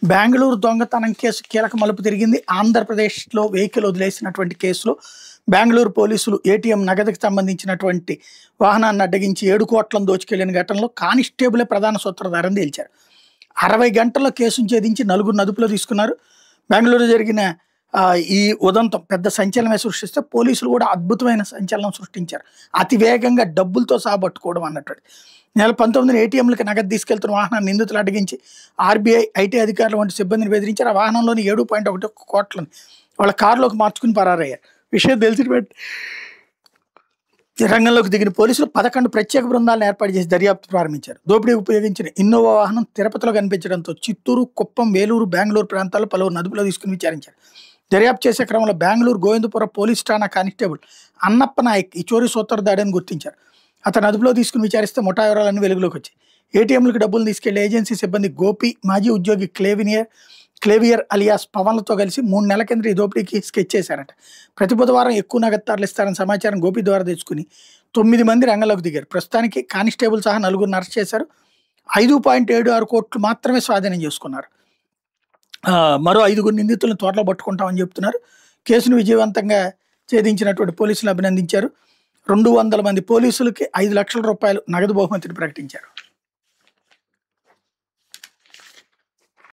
బెంగళూరు దొంగతనం కేసు కీలక మలుపు తిరిగింది. ఆంధ్రప్రదేశ్లో వెహికల్ వదిలేసినటువంటి కేసులో బెంగళూరు పోలీసులు ఏటీఎం నగదుకు సంబంధించినటువంటి వాహనాన్ని అడ్డగించి 7 కోట్లను దోచుకెళ్లిన ఘటనలో కానిస్టేబులే ప్రధాన సూత్రధారని తేల్చారు. 60 గంటల్లో కేసును ఛేదించి 4 అదుపులో తీసుకున్నారు. బెంగళూరు జరిగిన ఈ ఉదంతం పెద్ద సంచలనమే సృష్టిస్తే పోలీసులు కూడా అద్భుతమైన సంచలనం సృష్టించారు. అతి వేగంగా డబ్బులతో సాబట్టుకోవడం అన్నట్టు. నెల 19 ఏటీఎంలకు నగదు తీసుకెళ్తున్న వాహనాన్ని నిందితులు అడ్డగించి ఆర్బీఐ, ఐటీ అధికారులు వంటి సిబ్బందిని బెదిరించారు. ఆ వాహనంలోని 7.1 కోట్లను వాళ్ళ కారులోకి మార్చుకుని పరారయ్యారు. విషయం తెలిసిన రంగంలోకి దిగిన పోలీసులు 11 ప్రత్యేక బృందాలను ఏర్పాటు చేసి దర్యాప్తు ప్రారంభించారు. దోపిడీ ఉపయోగించిన ఇన్నోవా వాహనం తిరుపతిలో కనిపించడంతో చిత్తూరు, కుప్పం, వేలూరు, బెంగళూరు ప్రాంతాల్లో పలువురు అదుపులో తీసుకుని విచారించారు. దర్యాప్తు చేసే క్రమంలో బెంగళూరు గోవిందపురం పోలీస్ ఠాణా కానిస్టేబుల్ అన్నప్ప నాయక్ ఈ చోరీ సూత్రధారని గుర్తించారు. అతను అదుపులో తీసుకుని విచారిస్తే ముఠా వివరాలన్నీ వెలుగులోకి వచ్చాయి. ఏటీఎంలకు డబ్బులు తీసుకెళ్లే ఏజెన్సీ సిబ్బంది గోపి, మాజీ ఉద్యోగి క్లేవియర్ అలియాస్ పవన్లతో కలిసి 3 నెలల కింద ఈ దోపిడీకి స్కెచ్ చేశారట. ప్రతి బుధవారం ఎక్కువ నగదు తరలిస్తారని సమాచారం గోపి ద్వారా తెచ్చుకుని 9 మంది రంగంలోకి దిగారు. ప్రస్తుతానికి కానిస్టేబుల్ సహా 4 అరెస్ట్ చేశారు. 5.76 కోట్లు మాత్రమే స్వాధీనం చేసుకున్నారు. మరో 5 నిందితులను త్వరలో పట్టుకుంటామని చెప్తున్నారు. కేసును విజయవంతంగా ఛేదించినటువంటి పోలీసులు అభినందించారు. 200 మంది పోలీసులకి 5 లక్షల రూపాయలు నగదు బహుమతిని ప్రకటించారు.